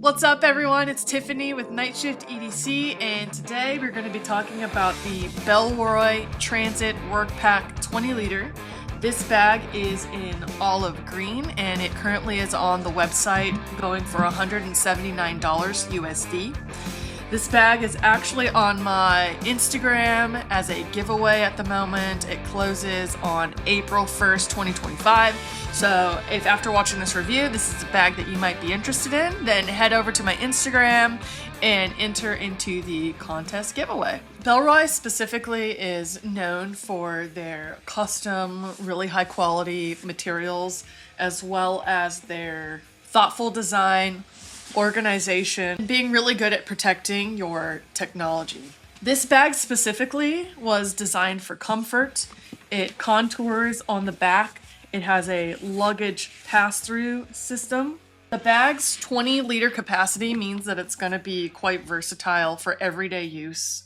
What's up everyone, it's Tiffany with Night Shift EDC, and today we're going to be talking about the Bellroy Transit Workpack 20 liter. This bag is in olive green and it currently is on the website going for $179 USD. This bag is actually on my Instagram as a giveaway at the moment. It closes on April 1st, 2025. So if after watching this review, this is a bag that you might be interested in, then head over to my Instagram and enter into the contest giveaway. Bellroy specifically is known for their custom, really high quality materials, as well as their thoughtful design, organization, and being really good at protecting your technology. This bag specifically was designed for comfort. It contours on the back. It has a luggage pass-through system. The bag's 20 liter capacity means that it's going to be quite versatile for everyday use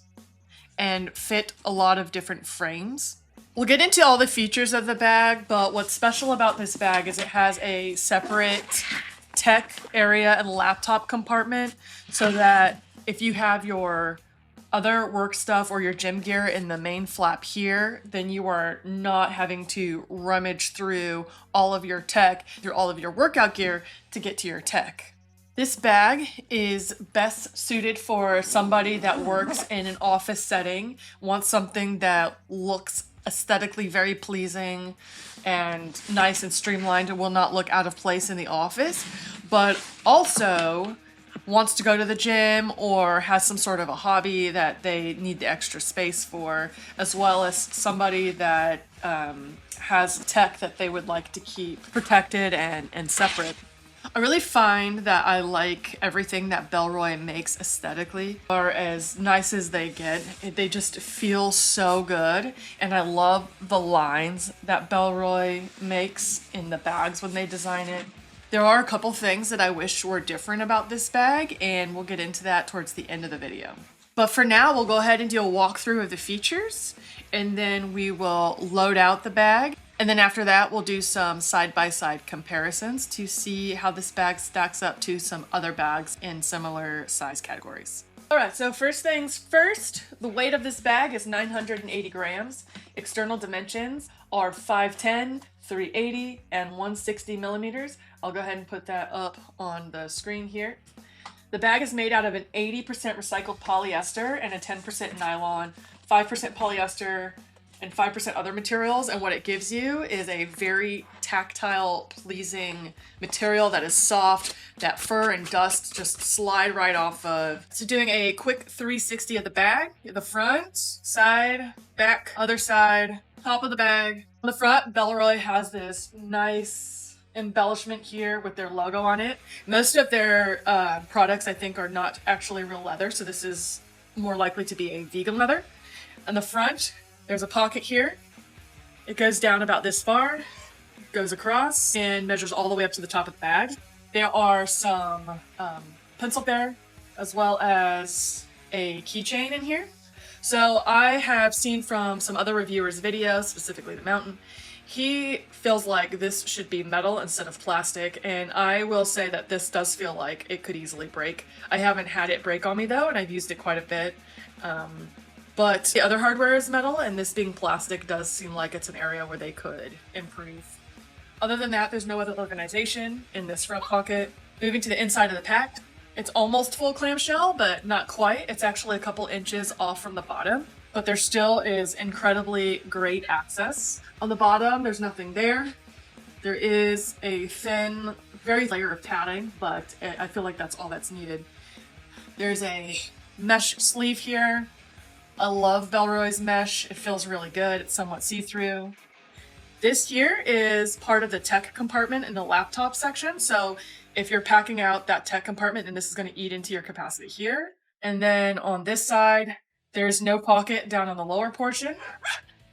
and fit a lot of different frames. We'll get into all the features of the bag, but what's special about this bag is it has a separate tech area and laptop compartment, so that if you have your other work stuff or your gym gear in the main flap here, then you are not having to rummage through all of your tech, through all of your workout gear to get to your tech. This bag is best suited for somebody that works in an office setting, wants something that looks aesthetically very pleasing and nice and streamlined and will not look out of place in the office, but also wants to go to the gym or has some sort of a hobby that they need the extra space for, as well as somebody that has tech that they would like to keep protected and separate. I really find that I like everything that Bellroy makes aesthetically, or as nice as they get. They just feel so good, and I love the lines that Bellroy makes in the bags when they design it. There are a couple things that I wish were different about this bag, and we'll get into that towards the end of the video. But for now, we'll go ahead and do a walkthrough of the features, and then we will load out the bag. And then after that, we'll do some side-by-side comparisons to see how this bag stacks up to some other bags in similar size categories. All right, so first things first, the weight of this bag is 980 grams. External dimensions are 5'10", 380, and 160 millimeters. I'll go ahead and put that up on the screen here. The bag is made out of an 80% recycled polyester and a 10% nylon, 5% polyester, and 5% other materials, and what it gives you is a very tactile, pleasing material that is soft, that fur and dust just slide right off of. So doing a quick 360 of the bag, the front, side, back, other side, top of the bag. On the front, Bellroy has this nice embellishment here with their logo on it. Most of their products, I think, are not actually real leather, so this is more likely to be a vegan leather. On the front, there's a pocket here. It goes down about this far, goes across, and measures all the way up to the top of the bag. There are some pencil bear, as well as a keychain in here. So I have seen from some other reviewers' videos, specifically the Mountain, he feels like this should be metal instead of plastic, and I will say that this does feel like it could easily break. I haven't had it break on me though, and I've used it quite a bit. But the other hardware is metal, and this being plastic does seem like it's an area where they could improve. Other than that, there's no other organization in this front pocket. Moving to the inside of the pack, it's almost full clamshell, but not quite. It's actually a couple inches off from the bottom, but there still is incredibly great access. On the bottom, there's nothing there. There is a thin, very layer of padding, but I feel like that's all that's needed. There's a mesh sleeve here. I love Bellroy's mesh. It feels really good. It's somewhat see-through. This here is part of the tech compartment in the laptop section. So if you're packing out that tech compartment, then this is going to eat into your capacity here. And then on this side, there's no pocket down on the lower portion.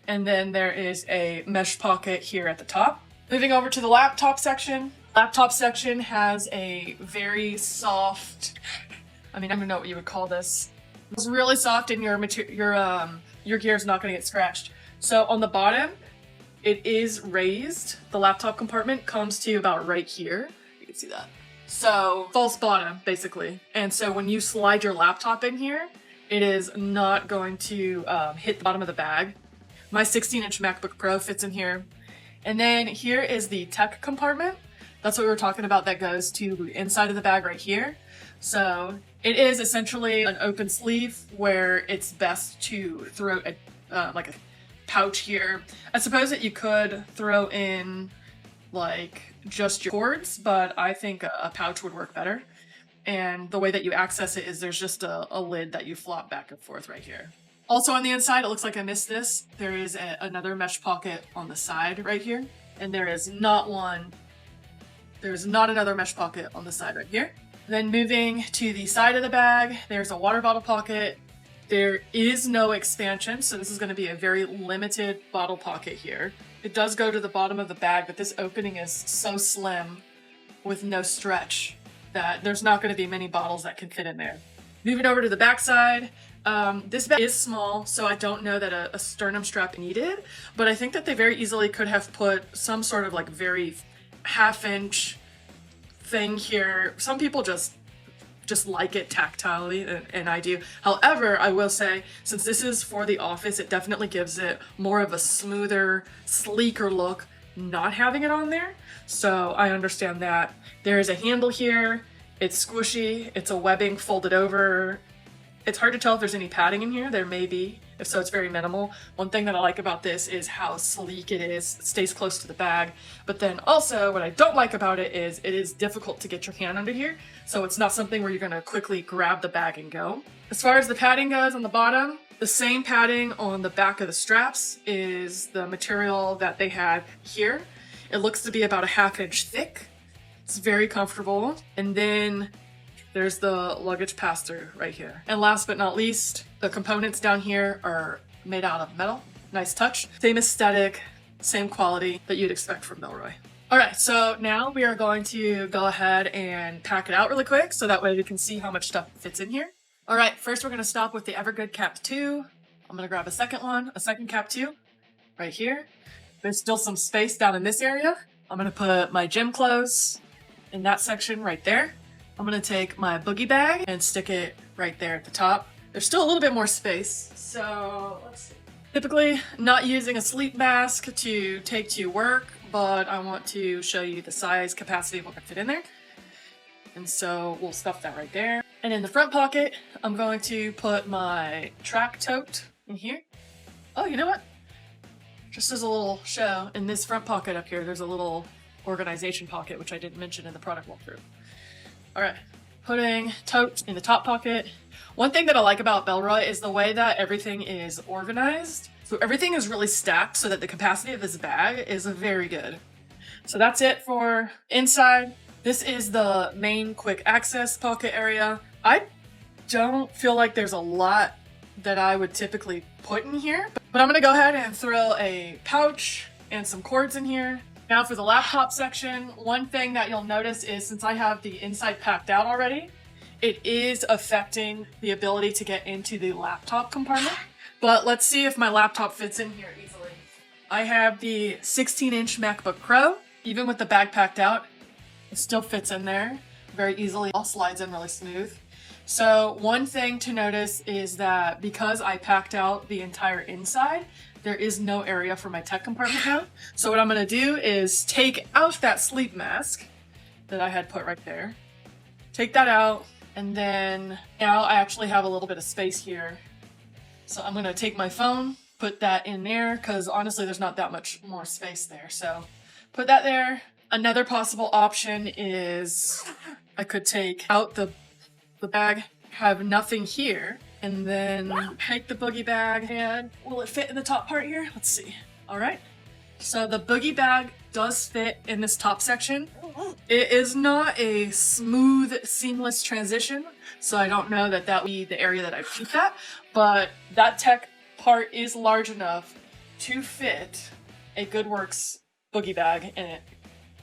And then there is a mesh pocket here at the top. Moving over to the laptop section. Laptop section has a very soft, I don't know what you would call this. It's really soft, and your gear is not going to get scratched. So on the bottom, it is raised. The laptop compartment comes to about right here. You can see that. So false bottom, basically. And so when you slide your laptop in here, it is not going to hit the bottom of the bag. My 16-inch MacBook Pro fits in here. And then here is the tech compartment. That's what we were talking about, that goes to the inside of the bag right here. So it is essentially an open sleeve where it's best to throw like a pouch here. I suppose that you could throw in like just your cords, but I think a pouch would work better. And the way that you access it is there's just a lid that you flop back and forth right here. Also on the inside, it looks like I missed this. There is another mesh pocket on the side right here. And there's not another mesh pocket on the side right here. Then moving to the side of the bag, there's a water bottle pocket. There is no expansion, so this is going to be a very limited bottle pocket here. It does go to the bottom of the bag, but this opening is so slim with no stretch that there's not going to be many bottles that can fit in there. Moving over to the back side, this bag is small, so I don't know that a sternum strap needed, but I think that they very easily could have put some sort of like very half-inch thing here. Some people just like it tactilely, and I do. However, I will say, since this is for the office, it definitely gives it more of a smoother, sleeker look not having it on there. So I understand that. There is a handle here. It's squishy. It's a webbing folded over. It's hard to tell if there's any padding in here. There may be. If so, it's very minimal. One thing that I like about this is how sleek it is. It stays close to the bag. But then also, what I don't like about it is difficult to get your hand under here. So it's not something where you're going to quickly grab the bag and go. As far as the padding goes on the bottom, the same padding on the back of the straps is the material that they had here. It looks to be about a ½ inch thick. It's very comfortable. And then there's the luggage pass-through right here. And last but not least, the components down here are made out of metal. Nice touch. Same aesthetic, same quality that you'd expect from Bellroy. All right, so now we are going to go ahead and pack it out really quick so that way we can see how much stuff fits in here. All right, first we're gonna stop with the Evergood Cap 2. I'm gonna grab a second Cap 2 right here. There's still some space down in this area. I'm gonna put my gym clothes in that section right there. I'm gonna take my boogie bag and stick it right there at the top. There's still a little bit more space, so let's see. Typically not using a sleep mask to take to work, but I want to show you the size capacity of what can fit in there. And so we'll stuff that right there. And in the front pocket, I'm going to put my track tote in here. Oh, you know what? Just as a little show, in this front pocket up here, there's a little organization pocket, which I didn't mention in the product walkthrough. All right, putting tote in the top pocket. One thing that I like about Bellroy is the way that everything is organized. So everything is really stacked so that the capacity of this bag is very good. So that's it for inside. This is the main quick access pocket area. I don't feel like there's a lot that I would typically put in here, but I'm gonna go ahead and throw a pouch and some cords in here. Now for the laptop section, one thing that you'll notice is since I have the inside packed out already, it is affecting the ability to get into the laptop compartment. But let's see if my laptop fits in here easily. I have the 16-inch MacBook Pro. Even with the bag packed out, it still fits in there very easily. All slides in really smooth. So one thing to notice is that because I packed out the entire inside, there is no area for my tech compartment now. So what I'm gonna do is take out that sleep mask that I had put right there. Take that out, and then now I actually have a little bit of space here. So I'm gonna take my phone, put that in there, because honestly there's not that much more space there. So put that there. Another possible option is I could take out the bag, have nothing here, and then take the boogie bag, and will it fit in the top part here? Let's see. All right. So the boogie bag does fit in this top section. It is not a smooth, seamless transition, so I don't know that that would be the area that I keep that, but that tech part is large enough to fit a GoodWorks boogie bag in it.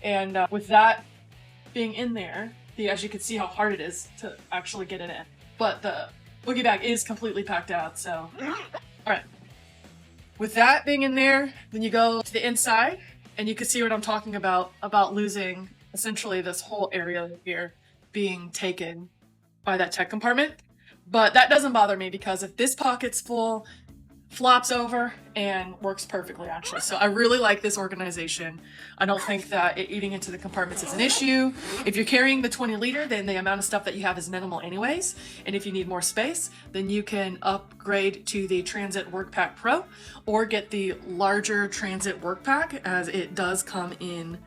And with that being in there, as you can see how hard it is to actually get it in. But the boogie bag is completely packed out, so. All right. With that being in there, then you go to the inside, and you can see what I'm talking about losing essentially this whole area here being taken by that tech compartment. But that doesn't bother me because if this pocket's full, flops over and works perfectly actually. So I really like this organization. I don't think that eating into the compartments is an issue. If you're carrying the 20 liter, then the amount of stuff that you have is minimal anyways. And if you need more space, then you can upgrade to the Transit Workpack Pro or get the larger Transit Workpack, as it does come in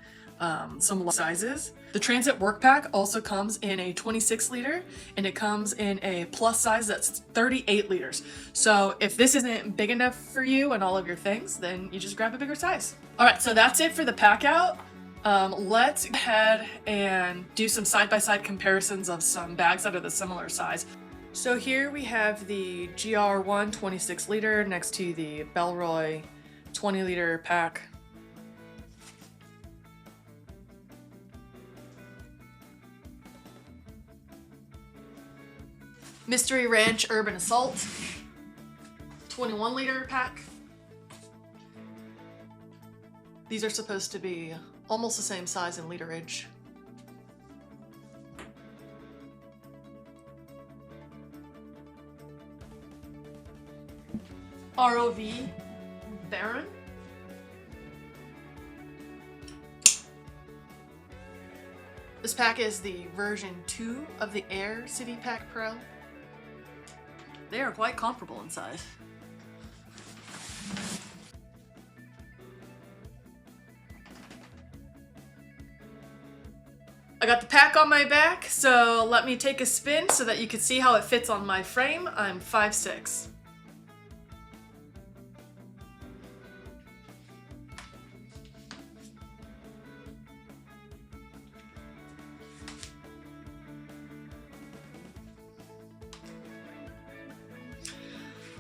some sizes. The Transit Workpack also comes in a 26 liter and it comes in a plus size that's 38 liters. So if this isn't big enough for you and all of your things, then you just grab a bigger size. All right, so that's it for the pack out. Let's go ahead and do some side-by-side comparisons of some bags that are the similar size. So here we have the GR1 26 liter next to the Bellroy 20 liter pack. Mystery Ranch Urban Assault 21 liter pack. These are supposed to be almost the same size in literage. ROV Baron. This pack is the version 2 of the Air City Pack Pro. They are quite comparable in size. I got the pack on my back, so let me take a spin so that you can see how it fits on my frame. I'm 5'6".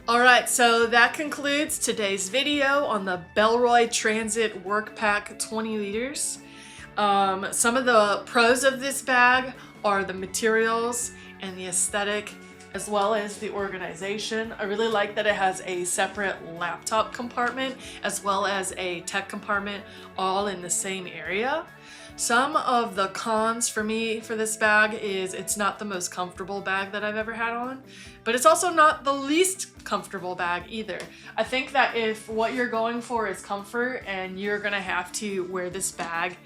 Alright, so that concludes today's video on the Bellroy Transit Workpack 20 liters. Some of the pros of this bag are the materials and the aesthetic, as well as the organization. I really like that it has a separate laptop compartment as well as a tech compartment all in the same area. Some of the cons for me for this bag is it's not the most comfortable bag that I've ever had on, but it's also not the least comfortable bag either. I think that if what you're going for is comfort and you're gonna have to wear this bag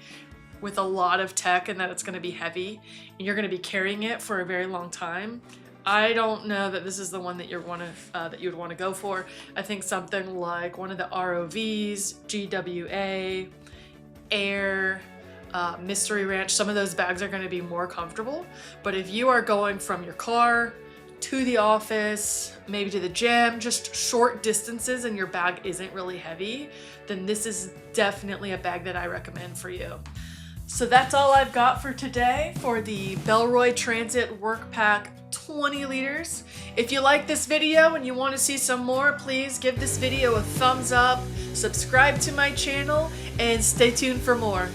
with a lot of tech and that it's gonna be heavy and you're gonna be carrying it for a very long time, I don't know that this is the one that you would want to go for. I think something like one of the ROVs, GWA, Air, Mystery Ranch, some of those bags are going to be more comfortable. But if you are going from your car to the office, maybe to the gym, just short distances and your bag isn't really heavy, then this is definitely a bag that I recommend for you. So that's all I've got for today for the Bellroy Transit Workpack 20 liters. If you like this video and you want to see some more, please give this video a thumbs up, subscribe to my channel, and stay tuned for more.